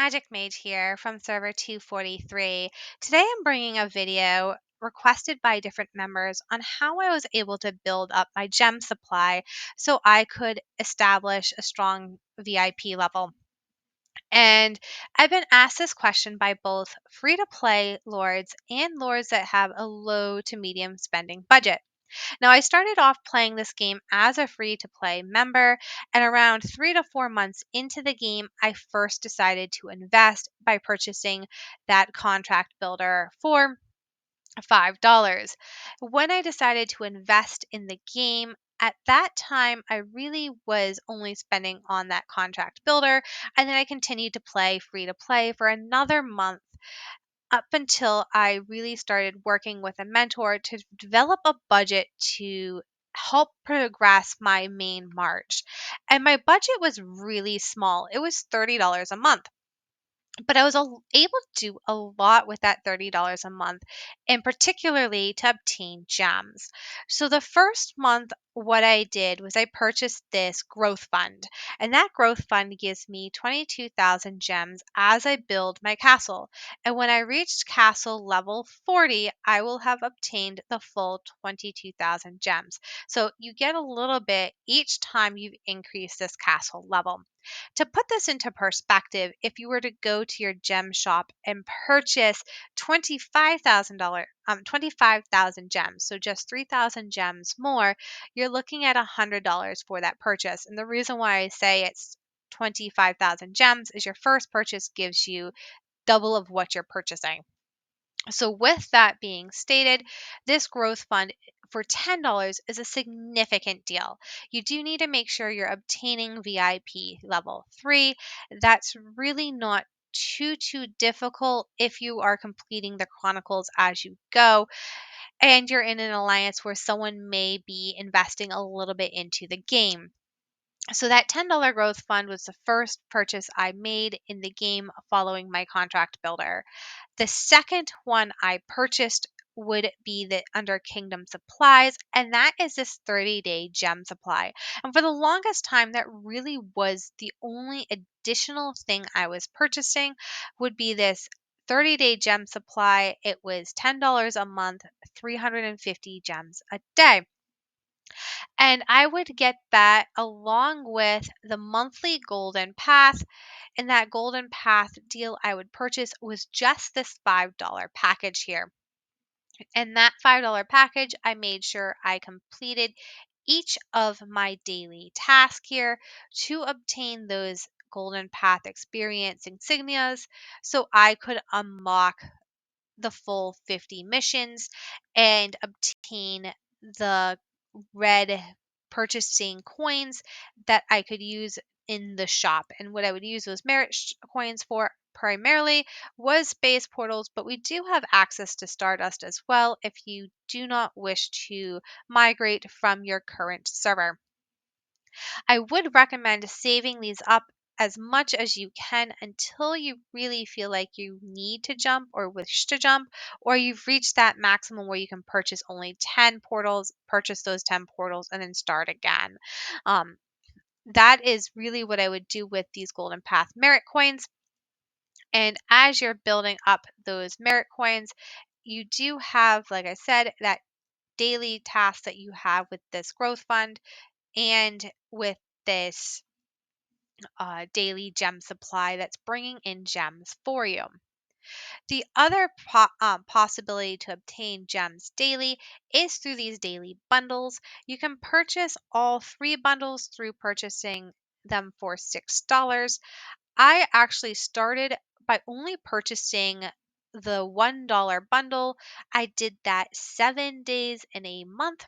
Magic Mage here from server 243. Today I'm bringing a video requested by different members on how I was able to build up my gem supply so I could establish a strong VIP level. And I've been asked this question by both free to play lords and lords that have a low to medium spending budget. Now, I started off playing this game as a free to play member, and around 3 to 4 months into the game, I first decided to invest by purchasing that contract builder for $5. When I decided to invest in the game, at that time, I really was only spending on that contract builder, and then I continued to play free to play for another month up until I really started working with a mentor to develop a budget to help progress my main march. And my budget was really small. It was $30 a month. But I was able to do a lot with that $30 a month, and particularly to obtain gems. So the first month, what I did was I purchased this growth fund, and that growth fund gives me 22,000 gems as I build my castle. And when I reached castle level 40, I will have obtained the full 22,000 gems. So you get a little bit each time you've increased this castle level. To put this into perspective, if you were to go to your gem shop and purchase $25,000 gems, so just 3,000 gems more, you're looking at $100 for that purchase. And the reason why I say it's 25,000 gems is your first purchase gives you double of what you're purchasing. So, with that being stated, this growth fund for $10 is a significant deal. You do need to make sure you're obtaining VIP level 3. That's really not too difficult if you are completing the chronicles as you go and you're in an alliance where someone may be investing a little bit into the game. So that $10 growth fund was the first purchase I made in the game following my contract builder. The second one I purchased would be the under Kingdom Supplies, and that is this 30-day gem supply. And for the longest time, that really was the only additional thing I was purchasing would be this 30-day gem supply. It was $10 a month, 350 gems a day. And I would get that along with the monthly golden path. And that golden path deal I would purchase was just this $5 package here. And that $5 package, I made sure I completed each of my daily tasks here to obtain those golden path experience insignias so I could unlock the full 50 missions and obtain the red purchasing coins that I could use in the shop. And what I would use those merit coins for primarily was space portals, but we do have access to Stardust as well if you do not wish to migrate from your current server. I would recommend saving these up as much as you can until you really feel like you need to jump or wish to jump, or you've reached that maximum where you can purchase only 10 portals, purchase those 10 portals, and then start again. Um, that is really what I would do with these Golden Path merit coins. And as you're building up those merit coins, you do have, like I said, that daily task that you have with this growth fund and with this daily gem supply that's bringing in gems for you. The other possibility to obtain gems daily is through these daily bundles. You can purchase all 3 bundles through purchasing them for $6. I actually started by only purchasing the $1 bundle. I did that 7 days in a month,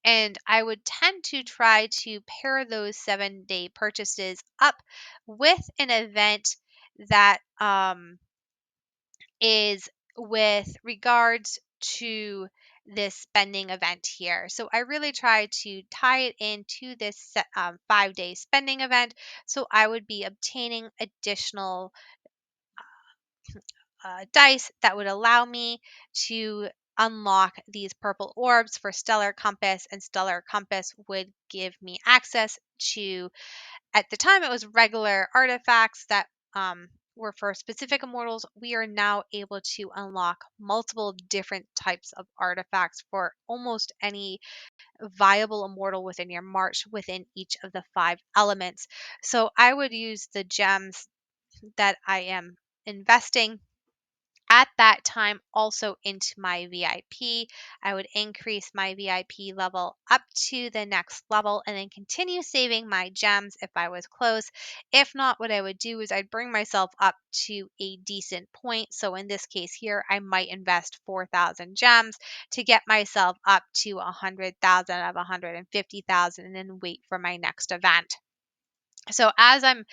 and I would tend to try to pair those 7 day purchases up with an event that is with regards to this spending event here. So I really try to tie it into this 5 day spending event. So I would be obtaining additional dice that would allow me to unlock these purple orbs for Stellar Compass, and Stellar Compass would give me access to, at the time, it was regular artifacts that were for specific immortals, we are now able to unlock multiple different types of artifacts for almost any viable immortal within your march within each of the 5 elements. So I would use the gems that I am investing at that time also into my VIP. I would increase my VIP level up to the next level and then continue saving my gems if I was close. If not, what I would do is I'd bring myself up to a decent point. So in this case here, I might invest 4,000 gems to get myself up to 100,000 of 150,000 and then wait for my next event. So as I'm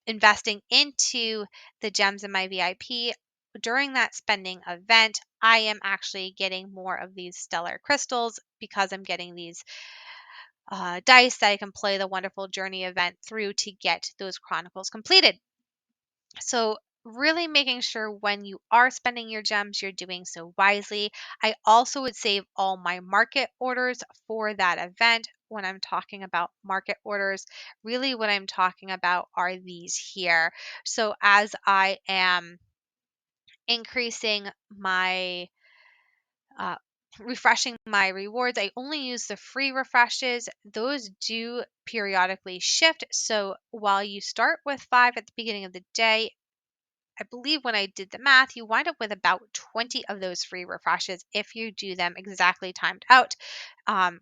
investing into the gems in my VIP, during that spending event, I am actually getting more of these stellar crystals because I'm getting these dice that I can play the Wonderful Journey event through to get those chronicles completed. So, really making sure when you are spending your gems, you're doing so wisely. I also would save all my market orders for that event. When I'm talking about market orders, really what I'm talking about are these here. So, as I am increasing my uh, refreshing my rewards, I only use the free refreshes. Those do periodically shift. So while you start with 5 at the beginning of the day, I believe when I did the math, you wind up with about 20 of those free refreshes if you do them exactly timed out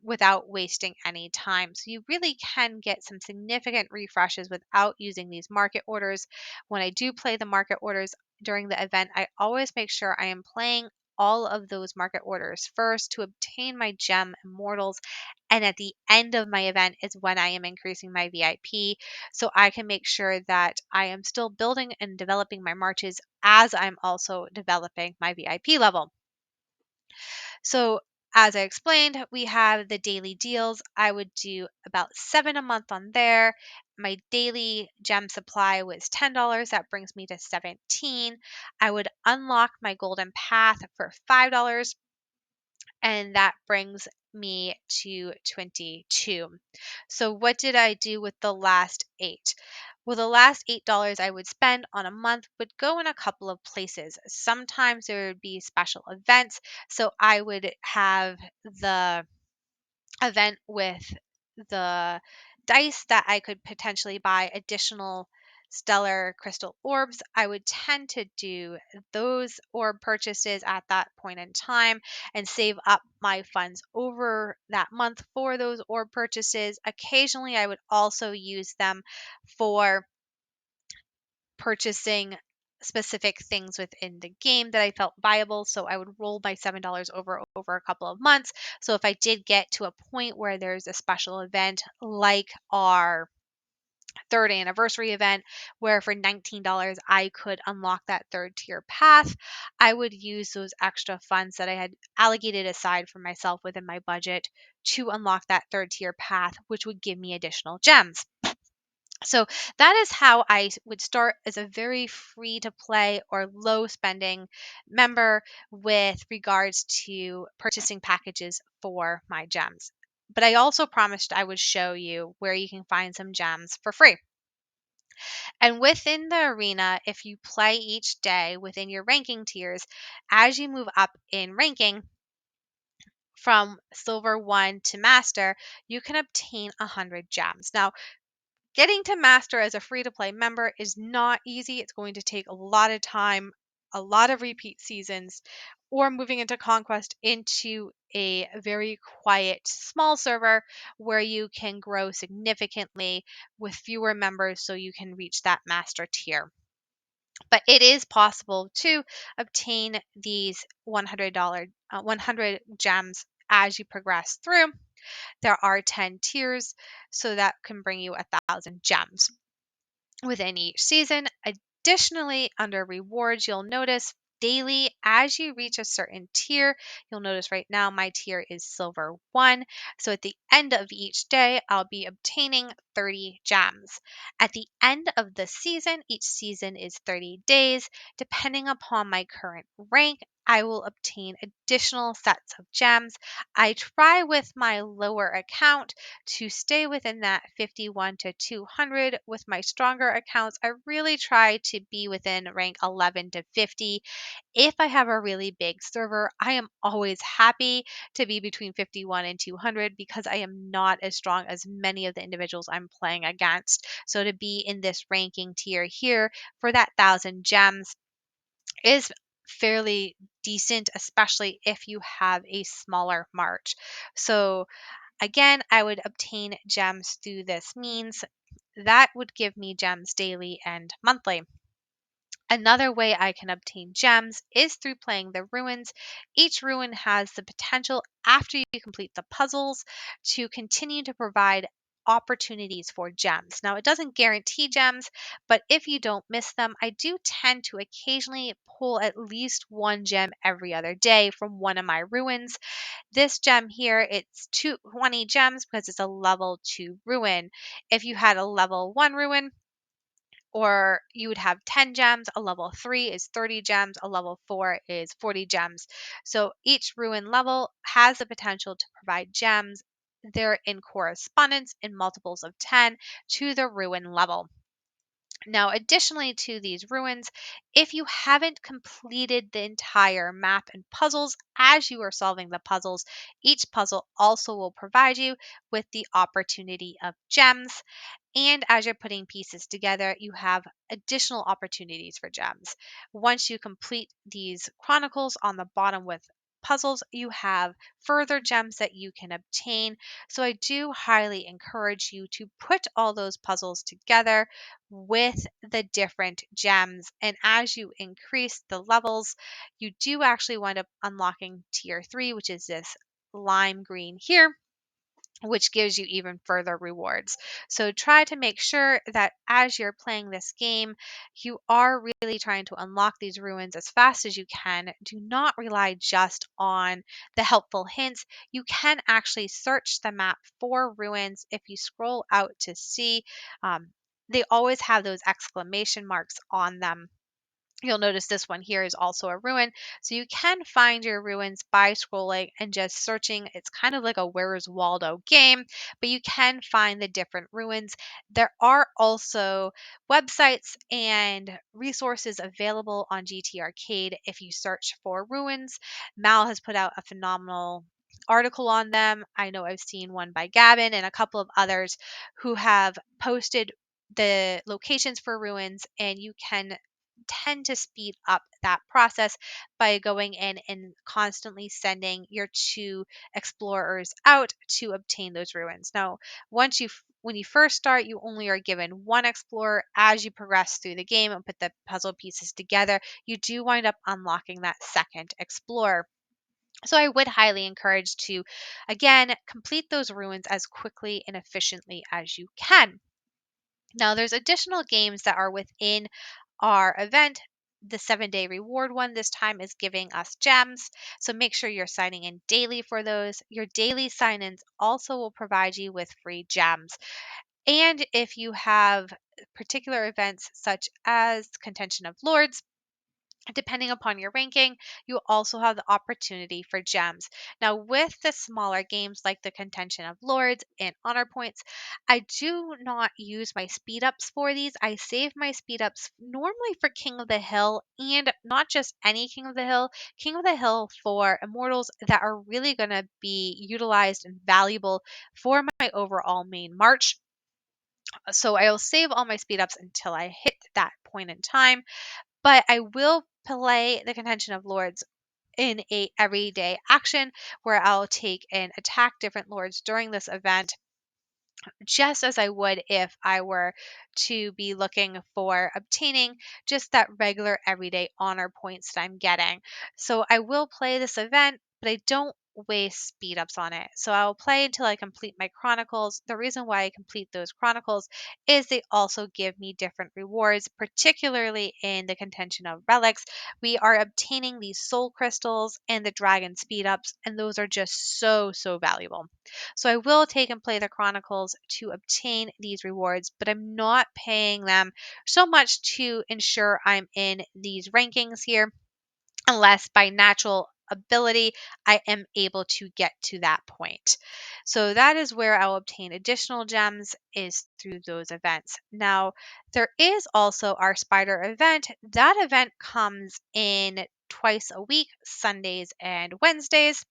without wasting any time. So you really can get some significant refreshes without using these market orders. When I do play the market orders during the event, I always make sure I am playing all of those market orders first to obtain my gem immortals. And at the end of my event is when I am increasing my VIP so I can make sure that I am still building and developing my marches as I'm also developing my VIP level. So, as I explained, we have the daily deals. I would do about 7 a month on there. My daily gem supply was $10. That brings me to 17. I would unlock my golden path for $5 and that brings me to 22. So what did I do with the last 8? Well, the last $8 I would spend on a month would go in a couple of places. Sometimes there would be special events, so I would have the event with the dice that I could potentially buy additional stellar crystal orbs. I would tend to do those orb purchases at that point in time and save up my funds over that month for those orb purchases. Occasionally, I would also use them for purchasing specific things within the game that I felt viable. So I would roll my $7 over a couple of months. So if I did get to a point where there's a special event like our third anniversary event where for $19 I could unlock that third tier path, I would use those extra funds that I had allocated aside for myself within my budget to unlock that third tier path, which would give me additional gems. So that is how I would start as a very free to play or low spending member with regards to purchasing packages for my gems. But I also promised I would show you where you can find some gems for free. And within the arena, if you play each day within your ranking tiers, as you move up in ranking, from silver 1 to master, you can obtain 100 gems. Now, getting to master as a free to play member is not easy. It's going to take a lot of time, a lot of repeat seasons, or moving into conquest into a very quiet, small server where you can grow significantly with fewer members so you can reach that master tier. But it is possible to obtain these $100 gems as you progress through. There are 10 tiers, so that can bring you 1,000 gems within each season. Additionally, under rewards, you'll notice daily as you reach a certain tier. You'll notice right now my tier is silver 1. So at the end of each day, I'll be obtaining 30 gems. At the end of the season, each season is 30 days. Depending upon my current rank, I will obtain additional sets of gems. I try with my lower account to stay within that 51 to 200. With my stronger accounts, I really try to be within rank 11 to 50. If I have a really big server, I am always happy to be between 51 and 200 because I am not as strong as many of the individuals I'm playing against. So to be in this ranking tier here for that 1,000 gems is fairly decent, especially if you have a smaller March. So again, I would obtain gems through this means. That would give me gems daily and monthly. Another way I can obtain gems is through playing the ruins. Each ruin has the potential, after you complete the puzzles, to continue to provide opportunities for gems. Now, it doesn't guarantee gems, but if you don't miss them, I do tend to occasionally pull at least one gem every other day from one of my ruins. This gem here, it's 20 gems because it's a level 2 ruin. If you had a level 1 ruin, or you would have 10 gems. A level 3 is 30 gems. A level 4 is 40 gems. So each ruin level has the potential to provide gems. They're in correspondence in multiples of 10 to the ruin level. Now, additionally to these ruins, if you haven't completed the entire map and puzzles as you are solving the puzzles, each puzzle also will provide you with the opportunity of gems. And as you're putting pieces together, you have additional opportunities for gems. Once you complete these chronicles on the bottom with puzzles, you have further gems that you can obtain. So I do highly encourage you to put all those puzzles together with the different gems. And as you increase the levels, you do actually wind up unlocking tier 3, which is this lime green here, which gives you even further rewards. So try to make sure that as you're playing this game, you are really trying to unlock these ruins as fast as you can. Do not rely just on the helpful hints. You can actually search the map for ruins. If you scroll out to see, they always have those exclamation marks on them. You'll notice this one here is also a ruin. So you can find your ruins by scrolling and just searching. It's kind of like a Where's Waldo game, but you can find the different ruins. There are also websites and resources available on GT Arcade if you search for ruins. Mal has put out a phenomenal article on them. I know I've seen one by Gavin and a couple of others who have posted the locations for ruins, and you can tend to speed up that process by going in and constantly sending your two explorers out to obtain those ruins. Now, when you first start, you only are given one explorer. As you progress through the game and put the puzzle pieces together, you do wind up unlocking that second explorer. So I would highly encourage to, again, complete those ruins as quickly and efficiently as you can. Now, there's additional games that are within our event. The 7-day reward one this time is giving us gems. So make sure you're signing in daily for those. Your daily sign ins also will provide you with free gems. And if you have particular events such as Contention of Lords, depending upon your ranking, you also have the opportunity for gems. Now, with the smaller games like the Contention of Lords and Honor Points, I do not use my speed ups for these. I save my speed ups normally for King of the Hill, and not just any King of the Hill for immortals that are really going to be utilized and valuable for my overall main march. So I'll save all my speed ups until I hit that point in time, but I will play the Contention of Lords in a everyday action where I'll take and attack different lords during this event, just as I would if I were to be looking for obtaining just that regular everyday honor points that I'm getting. So I will play this event, but I don't waste speed ups on it. So I'll play until I complete my chronicles. The reason why I complete those chronicles is they also give me different rewards, particularly in the Contention of Relics. We are obtaining these soul crystals and the dragon speed ups, and those are just so valuable. So I will take and play the Chronicles to obtain these rewards, but I'm not paying them so much to ensure I'm in these rankings here. unless by natural ability I am able to get to that point. So that is where I'll obtain additional gems is through those events. Now, there is also our spider event. That event comes in twice a week, Sundays and Wednesdays.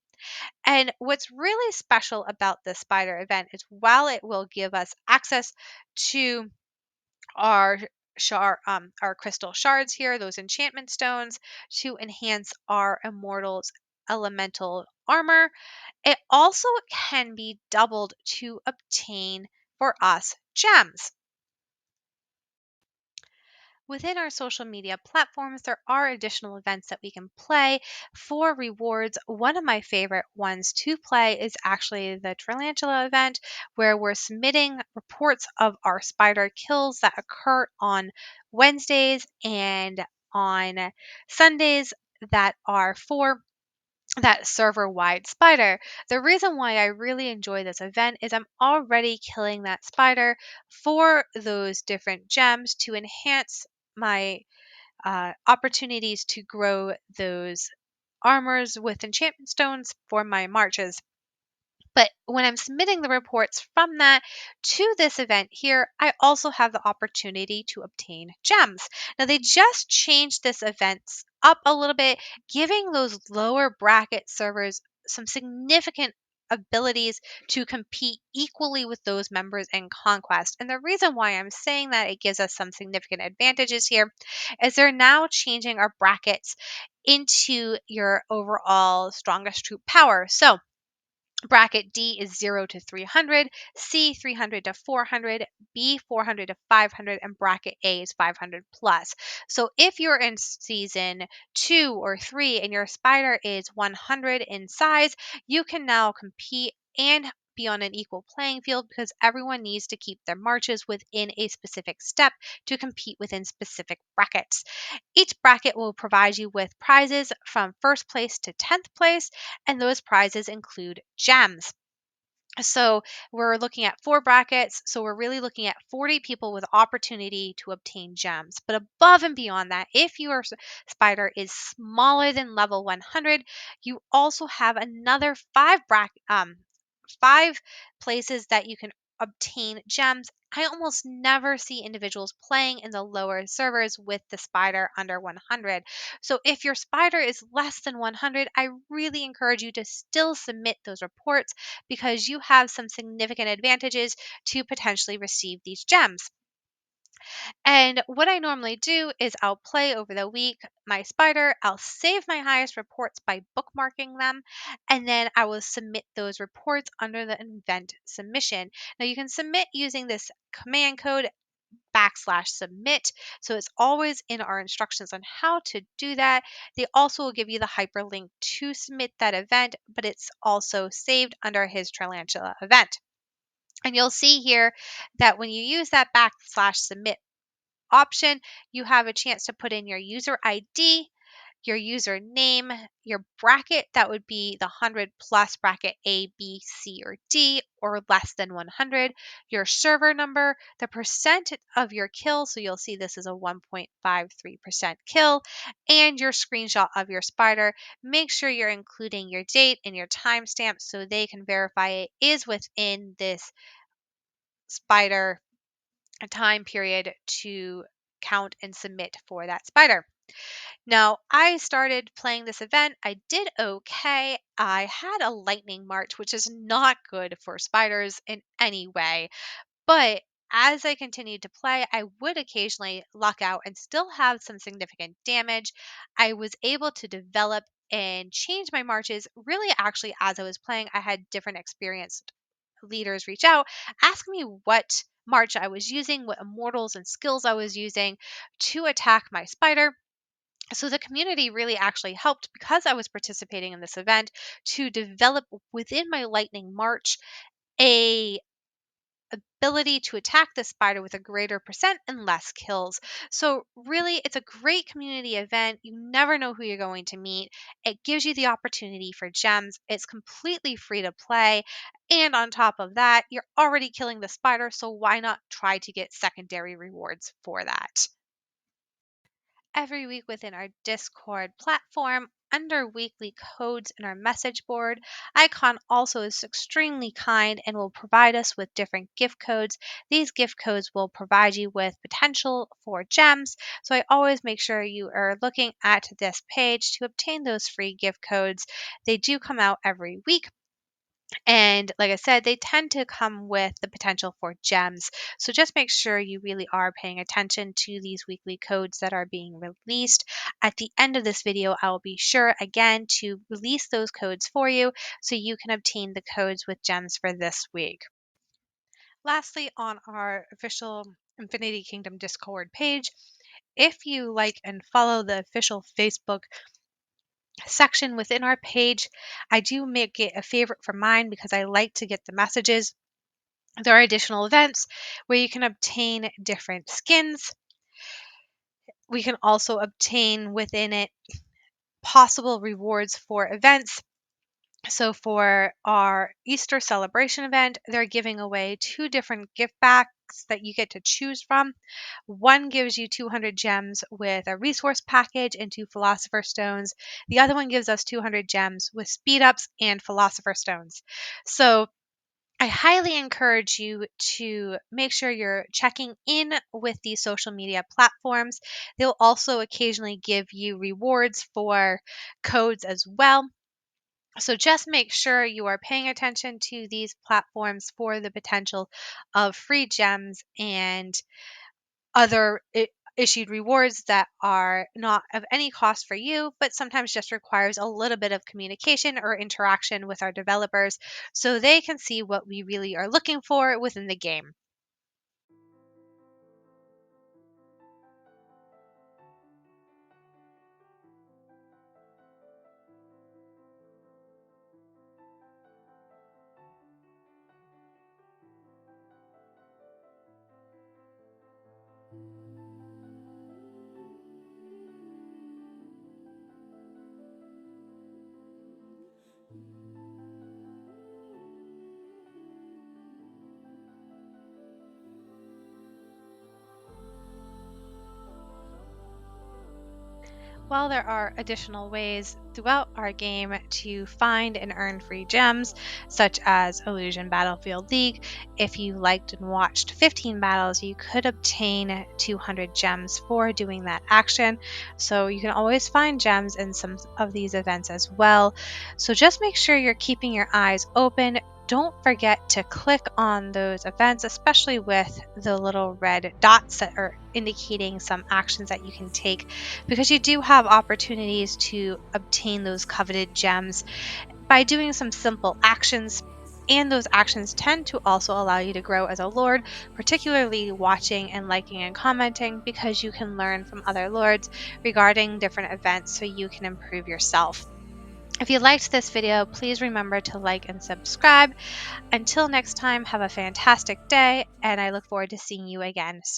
And what's really special about the spider event is while it will give us access to our our crystal shards here, those enchantment stones, to enhance our immortals elemental armor. It also can be doubled to obtain for us gems. Within our social media platforms, there are additional events that we can play for rewards. One of my favorite ones to play is actually the Tarantula event, where we're submitting reports of our spider kills that occur on Wednesdays and on Sundays that are for that server wide spider. The reason why I really enjoy this event is I'm already killing that spider for those different gems to enhance my opportunities to grow those armors with enchantment stones for my marches. But when I'm submitting the reports from that to this event here, I also have the opportunity to obtain gems. Now, they just changed this event up a little bit, giving those lower bracket servers some significant abilities to compete equally with those members in Conquest. And the reason why I'm saying that it gives us some significant advantages here is they're now changing our brackets into your overall strongest troop power. So, bracket D is 0 to 300, C 300 to 400, B 400 to 500, and bracket A is 500 plus. So if you're in season 2 or 3 and your spider is 100 in size, you can now compete and be on an equal playing field because everyone needs to keep their marches within a specific step to compete within specific brackets. Each bracket will provide you with prizes from first place to 10th place, and those prizes include gems. So we're looking at 4 brackets. So we're really looking at 40 people with opportunity to obtain gems. But above and beyond that, if your spider is smaller than level 100, you also have another 5 places that you can obtain gems. I almost never see individuals playing in the lower servers with the spider under 100. So if your spider is less than 100, I really encourage you to still submit those reports because you have some significant advantages to potentially receive these gems. And what I normally do is I'll play over the week my spider, I'll save my highest reports by bookmarking them, and then I will submit those reports under the event submission. Now you can submit using this command code /submit. So it's always in our instructions on how to do that. They also will give you the hyperlink to submit that event, but it's also saved under his Tarantula event. And you'll see here that when you use that /submit option, you have a chance to put in your user ID, your username, your bracket, that would be the 100 plus bracket A, B, C, or D, or less than 100, your server number, the percent of your kill, so you'll see this is a 1.53% kill, and your screenshot of your spider. Make sure you're including your date and your timestamp so they can verify it is within this spider time period to count and submit for that spider. Now, I started playing this event. I did okay. I had a lightning march, which is not good for spiders in any way. But as I continued to play, I would occasionally luck out and still have some significant damage. I was able to develop and change my marches really actually as I was playing. I had different experienced leaders reach out, ask me what march I was using, what immortals and skills I was using to attack my spider. So the community really actually helped because I was participating in this event to develop within my lightning march a ability to attack the spider with a greater percent and less kills. So really it's a great community event. You never know who you're going to meet. It gives you the opportunity for gems. It's completely free to play. And on top of that, you're already killing the spider, so why not try to get secondary rewards for that? every week within our Discord platform under weekly codes in our message board. Icon also is extremely kind and will provide us with different gift codes. These gift codes will provide you with potential for gems. So I always make sure you are looking at this page to obtain those free gift codes. They do come out every week. And like I said, they tend to come with the potential for gems. So just make sure you really are paying attention to these weekly codes that are being released. At the end of this video, I will be sure again to release those codes for you so you can obtain the codes with gems for this week. Lastly, on our official Infinity Kingdom Discord page, if you like and follow the official Facebook section within our page, I do make it a favorite for mine because I like to get the messages. There are additional events where you can obtain different skins. We can also obtain within it possible rewards for events. So for our Easter celebration event, they're giving away 2 different gift packs that you get to choose from. One gives you 200 gems with a resource package and 2 philosopher stones. The other one gives us 200 gems with speed ups and philosopher stones. So I highly encourage you to make sure you're checking in with these social media platforms. They'll also occasionally give you rewards for codes as well. So just make sure you are paying attention to these platforms for the potential of free gems and other issued rewards that are not of any cost for you, but sometimes just requires a little bit of communication or interaction with our developers so they can see what we really are looking for within the game. While there are additional ways throughout our game to find and earn free gems, such as Illusion Battlefield League, if you liked and watched 15 battles, you could obtain 200 gems for doing that action. So you can always find gems in some of these events as well. So just make sure you're keeping your eyes open. Don't forget to click on those events, especially with the little red dots that are indicating some actions that you can take, because you do have opportunities to obtain those coveted gems by doing some simple actions. And those actions tend to also allow you to grow as a lord, particularly watching and liking and commenting, because you can learn from other lords regarding different events so you can improve yourself. If you liked this video, please remember to like and subscribe. Until next time, have a fantastic day, and I look forward to seeing you again soon.